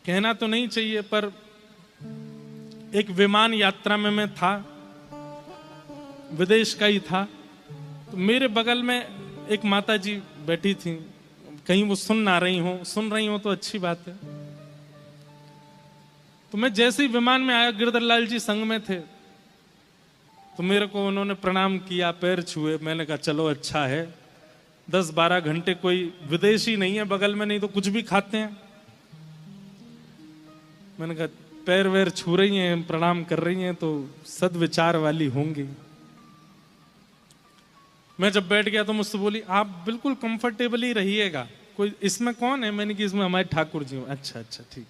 कहना तो नहीं चाहिए, पर एक विमान यात्रा में मैं था, विदेश का ही था। तो मेरे बगल में एक माता जी बैठी थी, कहीं वो सुन रही हो तो अच्छी बात है। तो मैं जैसे ही विमान में आया, गिरधरलाल जी संग में थे, तो मेरे को उन्होंने प्रणाम किया, पैर छुए। मैंने कहा चलो अच्छा है, 10-12 घंटे कोई विदेशी नहीं है बगल में, नहीं तो कुछ भी खाते हैं। मैंने कहा पैर वैर छू रही हैं, प्रणाम कर रही हैं, तो सद्विचार वाली होंगी। मैं जब बैठ गया तो मुझसे बोली, आप बिल्कुल कंफर्टेबल ही रहिएगा, कोई इसमें कौन है? मैंने कहा इसमें हमारे ठाकुर जी हूं। अच्छा अच्छा ठीक।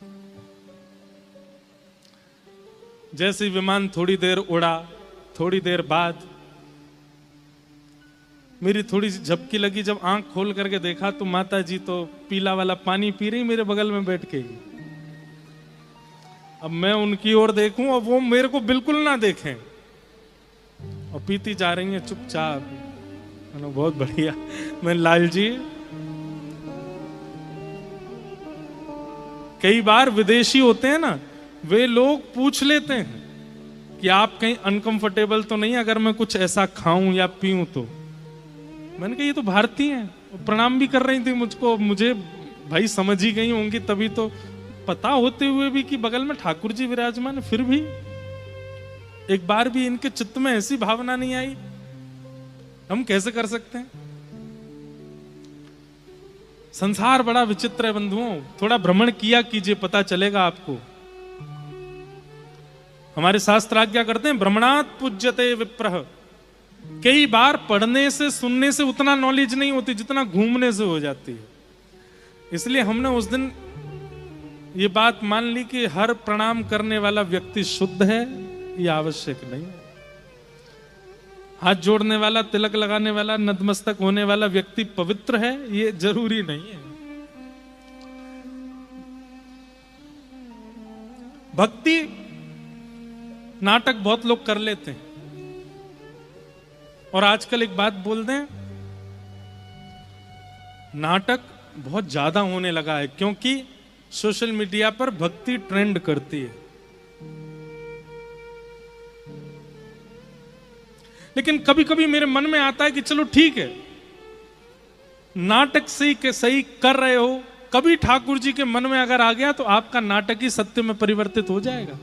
जैसे ही विमान थोड़ी देर उड़ा, थोड़ी देर बाद मेरी थोड़ी सी झपकी लगी। जब आंख खोल करके देखा तो माता जी तो पीला वाला पानी पी रही मेरे बगल में बैठ के। अब मैं उनकी ओर देखूं और वो मेरे को बिल्कुल ना देखें, और पीती जा रही हैं चुपचाप। बहुत बढ़िया। मैं लाल जी, कई बार विदेशी होते हैं ना, वे लोग पूछ लेते हैं कि आप कहीं अनकंफर्टेबल तो नहीं अगर मैं कुछ ऐसा खाऊं या पीऊं तो। मैंने कहा ये तो भारतीय हैं, प्रणाम भी कर रही थी मुझको, मुझे भाई समझ ही गई होंगी तभी तो, पता होते हुए भी कि बगल में ठाकुर जी विराजमान, फिर भी एक बार भी इनके चित्त में ऐसी भावना नहीं आई। हम कैसे कर सकते हैं? संसार बड़ा विचित्र है बंधुओं, थोड़ा भ्रमण किया कीजिए, पता चलेगा आपको। हमारे शास्त्र आज्ञा करते हैं, भ्रमणात् पूज्यते विप्रः। कई बार पढ़ने से सुनने से उतना नॉलेज नहीं होती जितना घूमने से हो जाती है। इसलिए हमने उस दिन ये बात मान ली कि हर प्रणाम करने वाला व्यक्ति शुद्ध है, ये आवश्यक नहीं। हाथ जोड़ने वाला, तिलक लगाने वाला, नतमस्तक होने वाला व्यक्ति पवित्र है, ये जरूरी नहीं है। भक्ति नाटक बहुत लोग कर लेते हैं। और आजकल एक बात बोल दें, नाटक बहुत ज्यादा होने लगा है, क्योंकि सोशल मीडिया पर भक्ति ट्रेंड करती है। लेकिन कभी कभी मेरे मन में आता है कि चलो ठीक है, नाटक सही कर रहे हो, कभी ठाकुर जी के मन में अगर आ गया तो आपका नाटक ही सत्य में परिवर्तित हो जाएगा।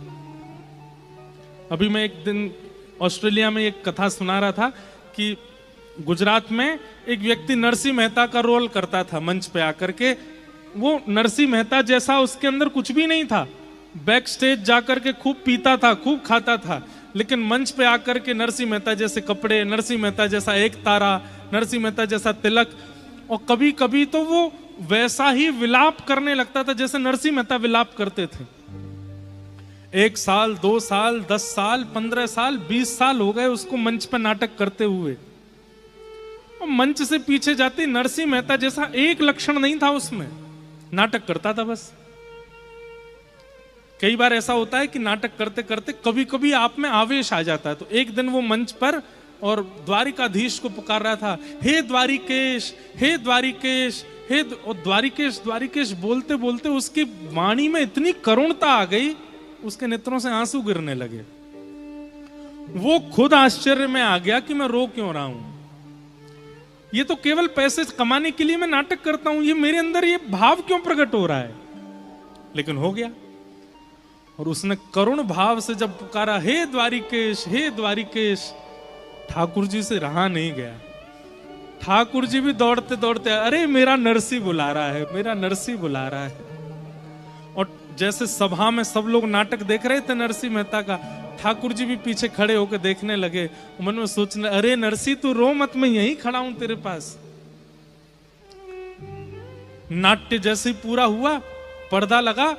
अभी मैं एक दिन ऑस्ट्रेलिया में एक कथा सुना रहा था कि गुजरात में एक व्यक्ति नरसिंह मेहता का रोल करता था मंच पे आकर के। वो नरसिंह मेहता जैसा उसके अंदर कुछ भी नहीं था, बैक स्टेज जाकर के खूब पीता था, खूब खाता था, लेकिन मंच पे आकर के नरसिंह मेहता जैसे कपड़े, नरसिंह मेहता जैसा एक तारा, नरसिंह मेहता जैसा तिलक, और कभी कभी तो वो वैसा ही विलाप करने लगता था जैसे नरसिंह मेहता विलाप करते थे। 1 साल, 2 साल, 10 साल, 15 साल, 20 साल हो गए उसको मंच पर नाटक करते हुए। और मंच से पीछे जाते नरसिंह मेहता जैसा एक लक्षण नहीं था उसमें, नाटक करता था बस। कई बार ऐसा होता है कि नाटक करते करते कभी कभी आप में आवेश आ जाता है। तो एक दिन वो मंच पर और द्वारिकाधीश को पुकार रहा था, हे द्वारिकेश, हे द्वारिकेश, हे द्वारिकेश, द्वारिकेश बोलते बोलते उसकी वाणी में इतनी करुणता आ गई, उसके नेत्रों से आंसू गिरने लगे। वो खुद आश्चर्य में आ गया कि मैं रो क्यों रहा हूं, ये तो केवल पैसे कमाने के लिए मैं नाटक करता हूं, ये मेरे अंदर ये भाव क्यों प्रकट हो रहा है। लेकिन हो गया। और उसने करुण भाव से जब पुकारा, हे द्वारिकेश, हे द्वारिकेश, ठाकुर जी से रहा नहीं गया। ठाकुर जी भी दौड़ते दौड़ते, अरे मेरा नरसी बुला रहा है, मेरा नरसी बुला रहा है। और जैसे सभा में सब लोग नाटक देख रहे थे नरसिंह मेहता का, ठाकुर जी भी पीछे खड़े होकर देखने लगे। मन में सोचने, अरे नरसी तू रो मत, मैं यहीं खड़ा हूं तेरे पास। नाट्य जैसे ही पूरा हुआ, पर्दा लगा,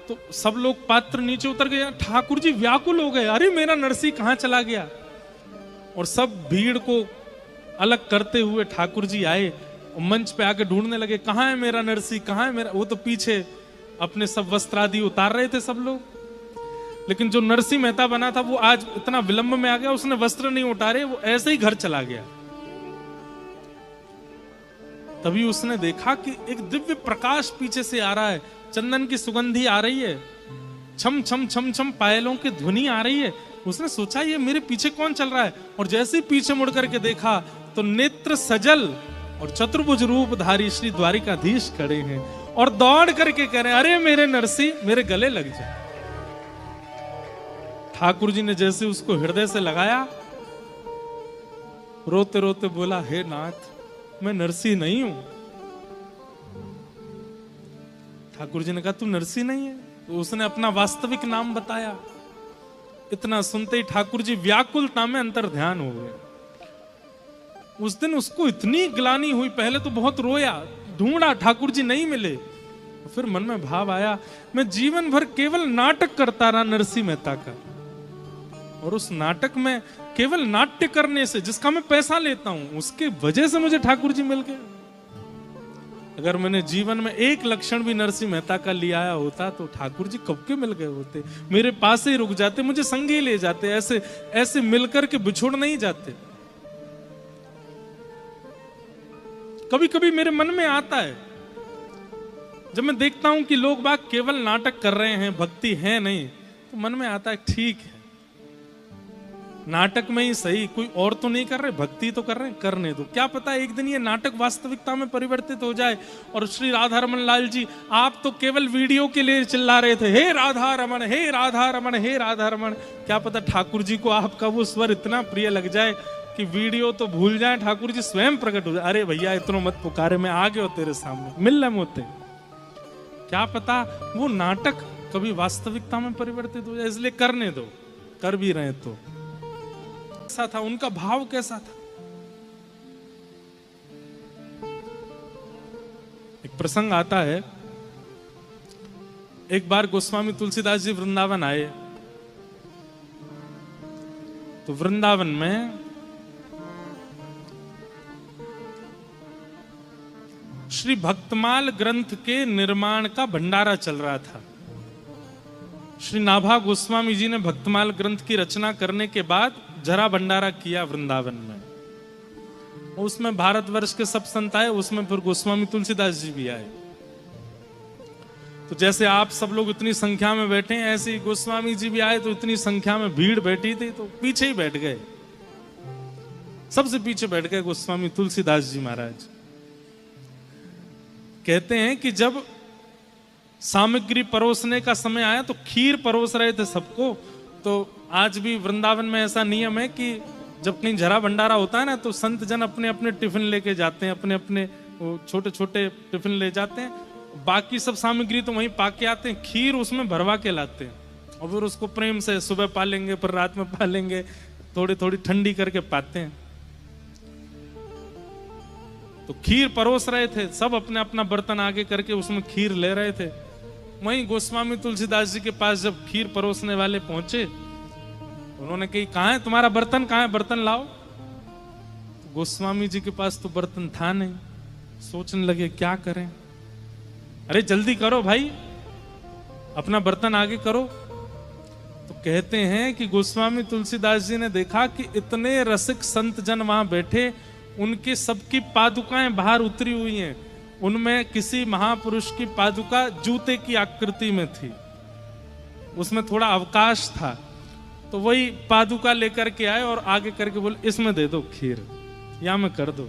तो सब लोग पात्र नीचे उतर गए। ठाकुर जी व्याकुल हो गए, अरे मेरा नरसी कहां चला गया। और सब भीड़ को अलग करते हुए ठाकुर जी आए और मंच पे आके ढूंढने लगे, कहां है मेरा नरसी, कहां है मेरा। वो तो पीछे अपने सब वस्त्र आदि उतार रहे थे सब लोग। लेकिन जो नरसिंह मेहता बना था वो आज इतना विलंब में आ गया, उसने वस्त्र नहीं उतारे, वो ऐसे ही घर चला गया। तभी उसने देखा कि एक दिव्य प्रकाश पीछे से आ रहा है, चंदन की सुगंधी आ रही है, छम छम छम छम पायलों की ध्वनि आ रही है। उसने सोचा ये मेरे पीछे कौन चल रहा है, और जैसे ही पीछे मुड़ करके देखा तो नेत्र सजल और चतुर्भुज रूपधारी श्री द्वारिकाधीश खड़े हैं और दौड़ करके कह रहे हैं, अरे मेरे नरसी मेरे गले लग जा। ठाकुर जी ने जैसे उसको हृदय से लगाया, रोते रोते बोला, हे नाथ मैं नरसी नहीं हूं। ठाकुर जी ने कहा तू नरसी नहीं है? तो उसने अपना वास्तविक नाम बताया। इतना सुनते ही ठाकुर जी व्याकुलता में अंतर ध्यान हो गए। उस दिन उसको इतनी ग्लानि हुई, पहले तो बहुत रोया, ढूंढा, ठाकुर जी नहीं मिले। फिर मन में भाव आया, मैं जीवन भर केवल नाटक करता रहा नरसी मेहता का, और उस नाटक में केवल नाट्य करने से, जिसका मैं पैसा लेता हूं, उसके वजह से मुझे ठाकुर जी मिल गए। अगर मैंने जीवन में एक लक्षण भी नरसिंह मेहता का लिया आया होता तो ठाकुर जी कब के मिल गए होते, मेरे पास ही रुक जाते, मुझे संगे ले जाते, ऐसे ऐसे मिलकर के बिछुड़ नहीं जाते। कभी कभी मेरे मन में आता है, जब मैं देखता हूं कि लोग बाग केवल नाटक कर रहे हैं, भक्ति है नहीं, तो मन में आता है ठीक है, नाटक में ही सही, कोई और तो नहीं कर रहे, भक्ति तो कर रहे हैं, करने दो। क्या पता एक दिन ये नाटक वास्तविकता में परिवर्तित हो जाए। और श्री राधा रमन लाल जी, आप तो केवल वीडियो के लिए चिल्ला रहे थे, हे राधा रमन, हे राधा रमन, हे राधा रमन। क्या पता ठाकुर जी को आपका वो स्वर इतना प्रिय लग जाए कि वीडियो तो भूल जाए, ठाकुर जी स्वयं प्रकट हो जाए, अरे भैया इतना मत पुकारे, मैं आ गया तेरे सामने, मिल रहे मोते। क्या पता वो नाटक कभी वास्तविकता में परिवर्तित हो जाए, इसलिए करने दो, कर भी रहे तो। कैसा था उनका भाव, कैसा था? एक प्रसंग आता है, एक बार गोस्वामी तुलसीदास जी वृंदावन आए, तो वृंदावन में श्री भक्तमाल ग्रंथ के निर्माण का भंडारा चल रहा था। श्री नाभा गोस्वामी जी ने भक्तमाल ग्रंथ की रचना करने के बाद जरा भंडारा किया वृंदावन में, उसमें भारतवर्ष के सब संत आए, उसमें फिर गोस्वामी तुलसीदास जी भी आए। तो जैसे आप सब लोग इतनी संख्या में बैठे हैं, ऐसे ही गोस्वामी जी भी आए, तो इतनी संख्या में भीड़ बैठी थी, तो पीछे ही बैठ गए, सबसे पीछे बैठ गए गोस्वामी तुलसीदास जी महाराज। कहते हैं कि जब सामग्री परोसने का समय आया तो खीर परोस रहे थे सबको। तो आज भी वृंदावन में ऐसा नियम है कि जब कहीं जरा भंडारा होता है ना, तो संत जन अपने अपने टिफिन लेके जाते हैं, अपने अपने छोटे छोटे टिफिन ले जाते हैं, बाकी सब सामग्री तो वहीं पाके आते हैं, खीर उसमें भरवा के लाते हैं, और फिर उसको प्रेम से सुबह पालेंगे, फिर रात में पालेंगे, थोड़ी थोड़ी ठंडी करके पाते हैं। तो खीर परोस रहे थे, सब अपने अपना बर्तन आगे करके उसमें खीर ले रहे थे। वहीं गोस्वामी तुलसीदास जी के पास जब खीर परोसने वाले पहुंचे, उन्होंने कही, कहाँ है तुम्हारा बर्तन, कहाँ है, बर्तन लाओ। तो गोस्वामी जी के पास तो बर्तन था नहीं, सोचने लगे क्या करें, अरे जल्दी करो भाई, अपना बर्तन आगे करो। तो कहते हैं कि गोस्वामी तुलसीदास जी ने देखा कि इतने रसिक संत जन वहां बैठे, उनके सबकी पादुकाएं बाहर उतरी हुई हैं, उनमें किसी महापुरुष की पादुका जूते की आकृति में थी, उसमें थोड़ा अवकाश था, तो वही पादुका लेकर के आए और आगे करके बोले, इसमें दे दो खीर, या में कर दो।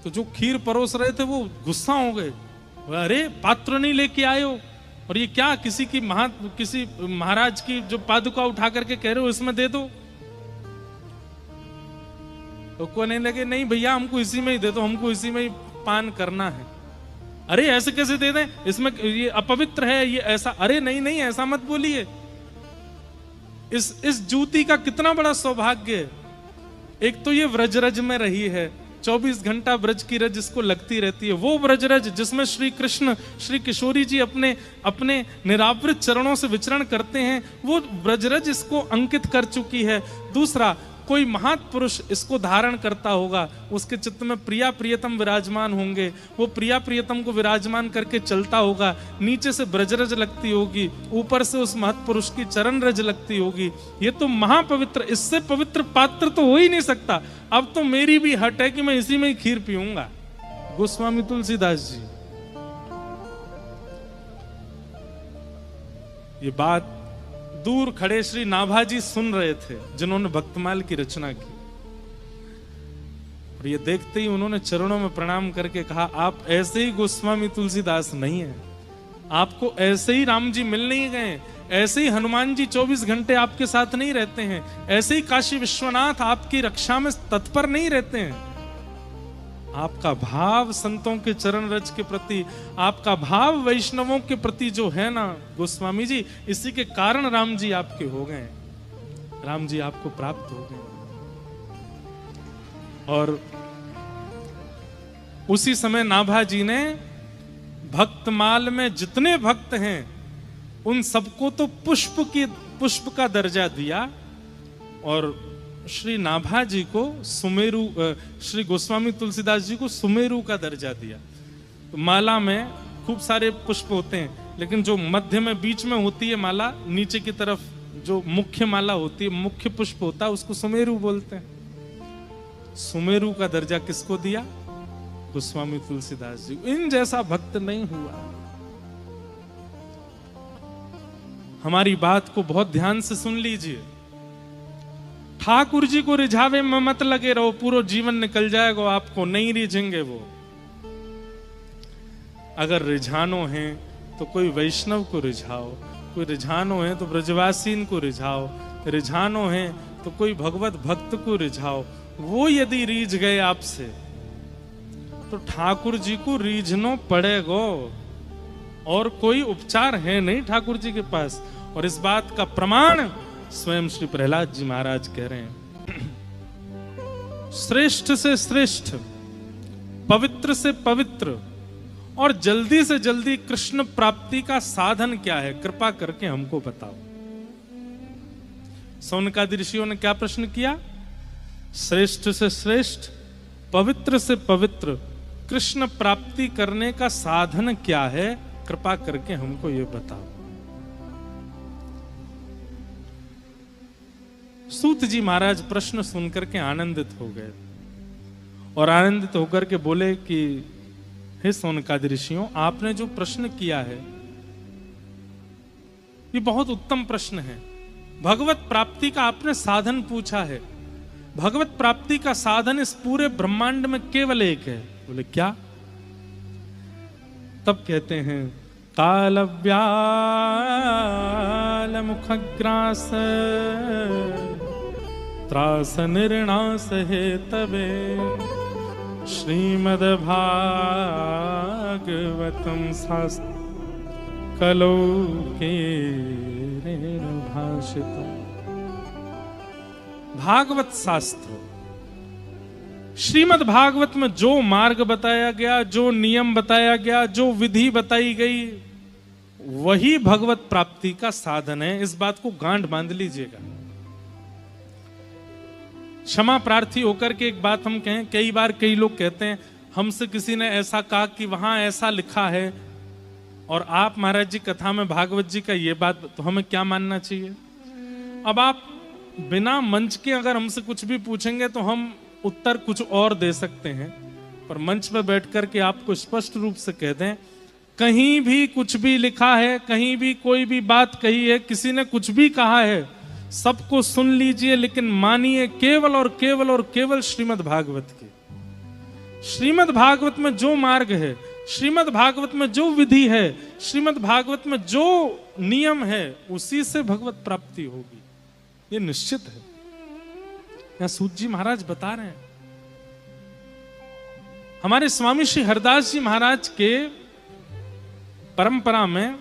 तो जो खीर परोस रहे थे वो गुस्सा हो गए, अरे पात्र नहीं लेके आए हो, और ये क्या, किसी महाराज की जो पादुका उठा करके कह रहे हो इसमें दे दो। तो कहने लगे, नहीं भैया हमको इसी में ही दे दो, हमको इसी में ही पान करना है। अरे ऐसे कैसे दे दें, इसमें ये अपवित्र है, ये ऐसा, अरे नहीं नहीं ऐसा मत बोलिए, इस जूती का कितना बड़ा सौभाग्य है। एक तो ये व्रजरज में रही है, 24 घंटा ब्रज की रज इसको लगती रहती है, वो ब्रजरज जिसमें श्री कृष्ण श्री किशोरी जी अपने अपने निरावृत चरणों से विचरण करते हैं, वो ब्रजरज इसको अंकित कर चुकी है। दूसरा, कोई महापुरुष इसको धारण करता होगा, उसके चित्त में प्रिया प्रियतम विराजमान होंगे, वो प्रिया प्रियतम को विराजमान करके चलता होगा, नीचे से ब्रजरज लगती होगी, ऊपर से उस महापुरुष की चरण रज लगती होगी। ये तो महापवित्र, इससे पवित्र पात्र तो हो ही नहीं सकता। अब तो मेरी भी हट है कि मैं इसी में ही खीर पीऊंगा। गोस्वामी तुलसीदास जी ये बात दूर खड़े श्री नाभाजी सुन रहे थे, जिन्होंने भक्तमाल की रचना की। और ये देखते ही उन्होंने चरणों में प्रणाम करके कहा, आप ऐसे ही गोस्वामी तुलसीदास नहीं है, आपको ऐसे ही राम जी मिल नहीं गए, ऐसे ही हनुमान जी 24 घंटे आपके साथ नहीं रहते हैं, ऐसे ही काशी विश्वनाथ आपकी रक्षा में तत्पर नहीं रहते हैं। आपका भाव संतों के चरण रज के प्रति, आपका भाव वैष्णवों के प्रति जो है ना गोस्वामी जी, इसी के कारण राम जी आपके हो गए, राम जी आपको प्राप्त हो गए। और उसी समय नाभाजी ने भक्तमाल में जितने भक्त हैं उन सबको तो पुष्प का दर्जा दिया, और श्री नाभाजी को सुमेरु, श्री गोस्वामी तुलसीदास जी को सुमेरु का दर्जा दिया। तो माला में खूब सारे पुष्प होते हैं, लेकिन जो मध्य में बीच में होती है माला, नीचे की तरफ जो मुख्य माला होती है, मुख्य पुष्प होता है, उसको सुमेरु बोलते हैं। सुमेरु का दर्जा किसको दिया? गोस्वामी तुलसीदास जी। इन जैसा भक्त नहीं हुआ। हमारी बात को बहुत ध्यान से सुन लीजिए। ठाकुर जी को रिझावे में मत लगे रहो, पूरा जीवन निकल जाएगा, आपको नहीं रिझेंगे वो। अगर रिझानो है तो कोई वैष्णव को रिझाओ, कोई रिझानो है तो ब्रजवासीन को रिझाओ, रिझानो है तो कोई भगवत भक्त को रिझाओ। वो यदि रीझ गए आपसे तो ठाकुर जी को रीझनो पड़ेगा, और कोई उपचार है नहीं ठाकुर जी के पास। और इस बात का प्रमाण स्वयं श्री प्रहलाद जी महाराज कह रहे हैं। श्रेष्ठ से श्रेष्ठ, पवित्र से पवित्र और जल्दी से जल्दी कृष्ण प्राप्ति का साधन क्या है? कृपा करके हमको बताओ। सौनकादि ऋषियों ने क्या प्रश्न किया? श्रेष्ठ से श्रेष्ठ, पवित्र से पवित्र कृष्ण प्राप्ति करने का साधन क्या है? कृपा करके हमको ये बताओ। सूत जी महाराज प्रश्न सुनकर के आनंदित हो गए, और आनंदित होकर के बोले कि हे सौनकादि ऋषियों, आपने जो प्रश्न किया है ये बहुत उत्तम प्रश्न है। भगवत प्राप्ति का आपने साधन पूछा है। भगवत प्राप्ति का साधन इस पूरे ब्रह्मांड में केवल एक है। बोले क्या? तब कहते हैं, काल व्याल मुखग्रास त्रास निर्णास हे तबे श्रीमद् भागवतम शास्त्र कलो के भाषितम्। भागवत शास्त्र, श्रीमद् भागवत में जो मार्ग बताया गया, जो नियम बताया गया, जो विधि बताई गई, वही भगवत प्राप्ति का साधन है। इस बात को गांठ बांध लीजिएगा। क्षमा प्रार्थी होकर के एक बात हम कहें, कई बार कई लोग कहते हैं हमसे किसी ने ऐसा कहा कि वहां ऐसा लिखा है, और आप महाराज जी कथा में भागवत जी का ये बात, तो हमें क्या मानना चाहिए? अब आप बिना मंच के अगर हमसे कुछ भी पूछेंगे तो हम उत्तर कुछ और दे सकते हैं, पर मंच पर बैठ कर के आपको स्पष्ट रूप से कह दें, कहीं भी कुछ भी लिखा है, कहीं भी कोई भी बात कही है, किसी ने कुछ भी कहा है, सबको सुन लीजिए, लेकिन मानिए केवल और केवल और केवल श्रीमद् भागवत की। श्रीमद् भागवत में जो मार्ग है, श्रीमद् भागवत में जो विधि है, श्रीमद् भागवत में जो नियम है, उसी से भगवत प्राप्ति होगी, ये निश्चित है। यहां सूत जी महाराज बता रहे हैं। हमारे स्वामी श्री हरदास जी महाराज के परंपरा में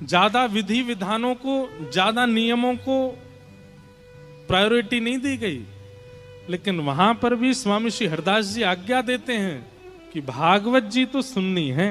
ज्यादा विधि विधानों को, ज्यादा नियमों को प्रायोरिटी नहीं दी गई, लेकिन वहां पर भी स्वामी श्री हरदास जी आज्ञा देते हैं कि भागवत जी तो सुननी है,